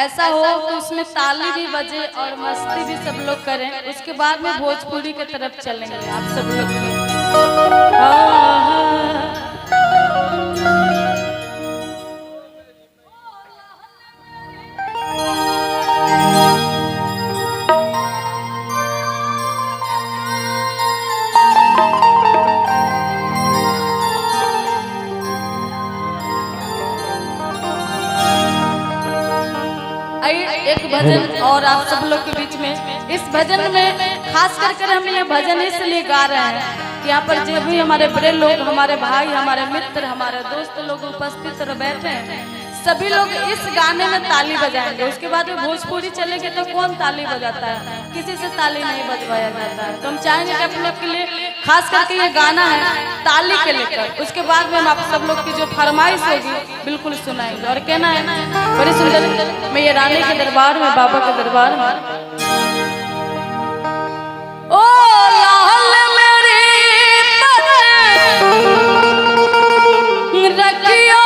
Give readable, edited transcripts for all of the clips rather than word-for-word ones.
ऐसा हो कि उसमें ताली भी बजे और मस्ती भी सब लोग करें। उसके बाद में भोजपुरी की तरफ चलेंगे आप सब लोग। एक भजन और आप सब लोग के बीच में, इस भजन में खास करके हम ये भजन इसलिए गा रहे हैं कि यहाँ पर जो भी हमारे बड़े लोग, हमारे भाई, हमारे मित्र, हमारे दोस्त लोग उपस्थित और बैठे हैं, सभी लोग इस गाने में ताली बजाएंगे। उसके बाद में भोजपुरी चलेंगे तो कौन ताली बजाता है? किसी से ताली नहीं बजवाया जाता है। तो हम चाहेंगे कि आप लोग के लिए खास करके ये गाना है ताली के लेकर। उसके बाद में हम आप सब लोग की जो फरमाइश होगी बिल्कुल सुनाएंगे। और कहना है बड़ी सुंदर, मैं ये रानी के दरबार में, बाबा के दरबार में, ओ लाल मेरी रखियो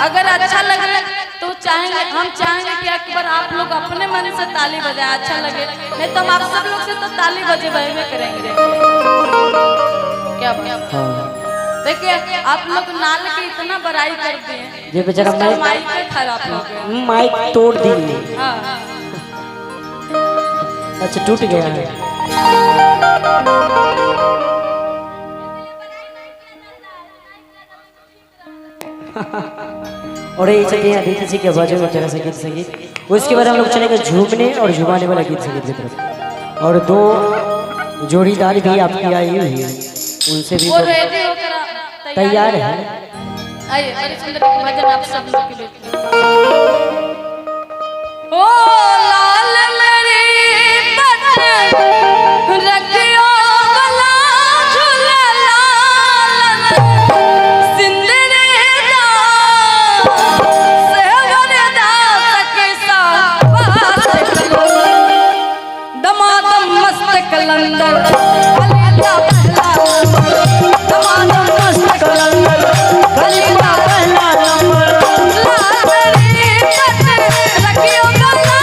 अगर अच्छा लगे तो चाहेंगे, हम चाहेंगे कि एक बार आप लोग अपने मन से ताली बजाए, अच्छा लगे। नहीं तो हम आप सब लोग से तो ताली बजे करेंगे। क्या देखिए आप लोग नाल की इतना बड़ाई करते हैं, ये बेचारा माइक खराब हो गया, माइक तोड़ दी। हाँ अच्छा टूट गया है। और ये चलिए आदित्य जी के बाजू में जरा सा गीत संगीत, उसके बाद हम लोग चलेंगे झूमने और झुमाने वाला गीत संगीत की तरफ। और दो जोड़ीदार भी आपकी आई हुई है, उनसे भी तैयार है। आइए बड़ी सुंदर भजन आप सब लोग के बीच में। ओ लाल मेरी रखियो वाला झूला लाल कलंदर कलीजा पहला मस्त कलंदर कलीजा पहला नंबर लाल मेरी रखियो गला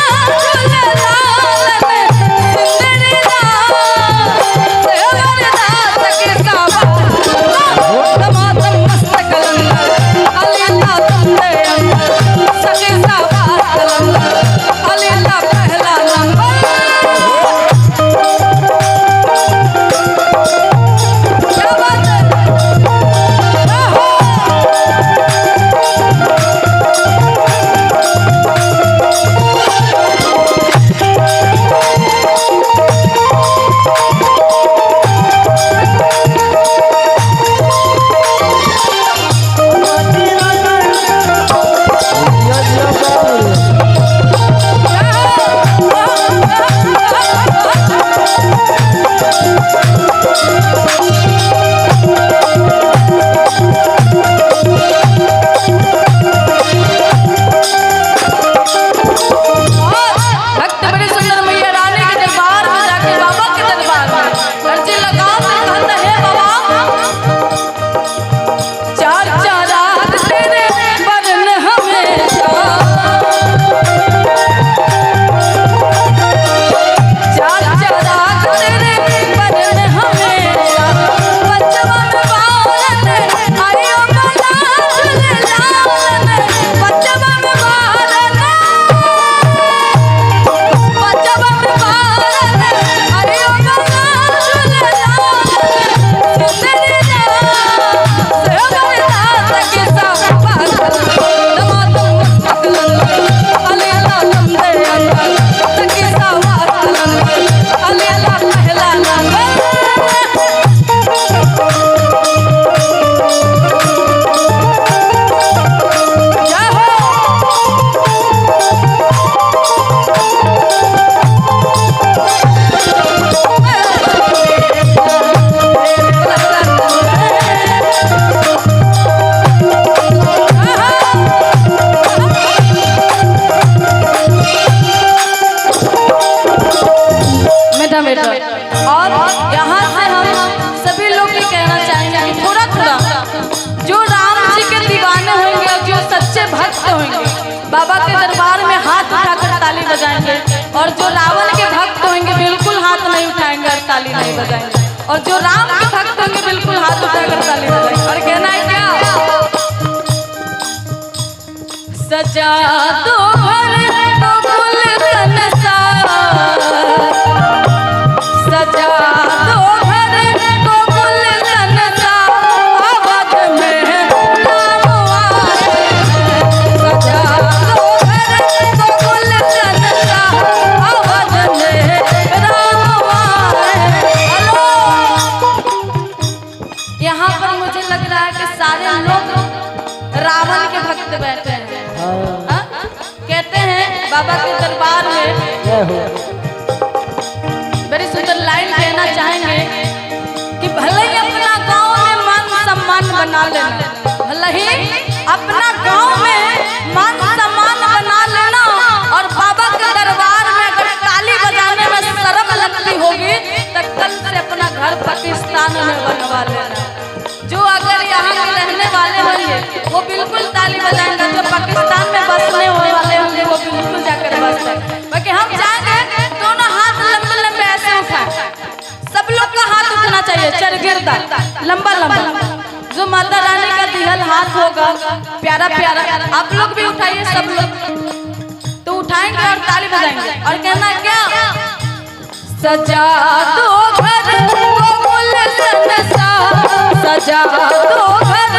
बाबा के दरबार में हाथ उठाकर ताली बजाएंगे, और जो रावण के भक्त होंगे बिल्कुल हाथ नहीं उठाएंगे और ताली नहीं बजाएंगे, और जो राम के भक्त होंगे बिल्कुल हाथ उठाकर ताली बजाएंगे। और कहना है क्या, सजा दो घर को गुलशन सा, सजा दो घर को गुलशन सा, अवध में राम आए हैं। सजा दो घर को गुलशन सा, अवध में राम आए हैं। यहाँ पर मुझे लग रहा है कि सारे लोग रावण के भक्त बैठे हैं। कहते हैं बाबा के दरबार में बड़ी सुंदर लाइन कहना चाहेंगे कि भले ही अपना गांव में मान सम्मान बना लेना, भले ही अपना गांव में मान सम्मान बना लेना, और बाबा के दरबार में अगर ताली बजाने में शर्म लगती होगी तो कल से अपना घर पाकिस्तान में बनवा लेना। जो अगर यहाँ के रहने वाले होंगे वो बिल्कुल ताली बजाएंगे, जो पाकिस्तान में बसने वाले होंगे वो बिल्कुल जाकर बसते हैं। बाकी हम चाहेंगे दोनों हाथ लंबे लंबे ऐसे उठाएं, सब लोग का हाथ उठना चाहिए चरगिरदा लंबा लंबा, जो माता रानी का दिहल हाथ होगा प्यारा प्यारा, आप लोग भी उठाइए, सब लोग तो उठाएंगे और ताली बजाएंगे। और कहना क्या, सजा दो घर को गुलशन सा, सजा दो घर।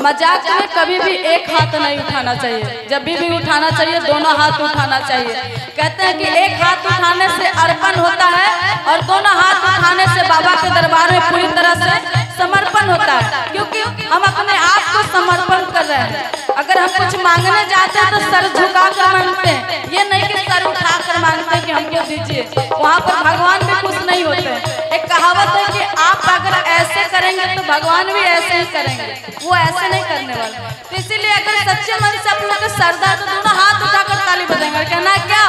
मजाक में कभी भी एक हाथ नहीं उठाना चाहिए, जब भी उठाना चाहिए दोनों हाथ उठाना चाहिए। कहते हैं कि एक हाथ उठाने से अर्पण होता है, और दोनों हाथ उठाने से बाबा के दरबार में पूरी तरह से समर्पण होता है, क्योंकि हम अपने आप को समर्पण कर रहे हैं। अगर हम कुछ मांगने जाते हैं तो सर झुका कर मांगते हैं, ये नहीं कि सर उठा कर मांगते हैं कि हमको दीजिए, वहाँ पर भगवान भी खुश नहीं होते। एक कहावत है कि आप अगर ऐसे करेंगे तो भगवान भी ऐसे ही करेंगे, वो ऐसे नहीं करने वाले। तो इसीलिए अगर सच्चे मन से आप लोग का श्रद्धा तो दोनों हाथ उठाकर ताली बजाएंगे। कहना क्या,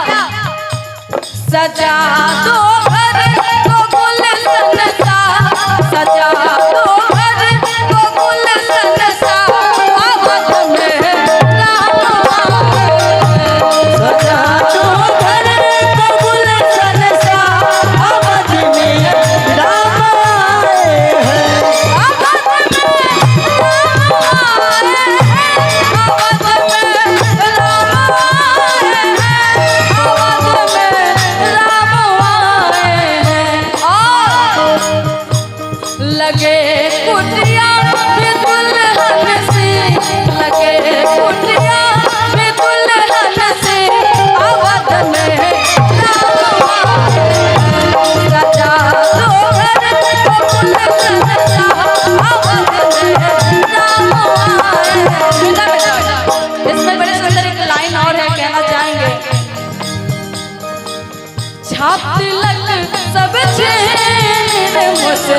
सजा दो घर को गुलशन सा, सजा दो घर को गुलशन सा, अवध में राम आए। सजा दो घर को गुलशन सा, अवध में राम आए हैं। अवध में राम आए हैं, अवध में राम आए हैं, अवध में राम आए हैं। और लगे कुटिया भी दुल्हन सी, लगे कुटिया भी दुल्हन सी, अवध में राम आए हैं। सजा दो घर को गुलशन सा, अवध में राम आए हैं। इसमें बड़ी सुंदर एक लाइन और है, कहना चाहेंगे, छाप तिलक सब चेहरे मुझसे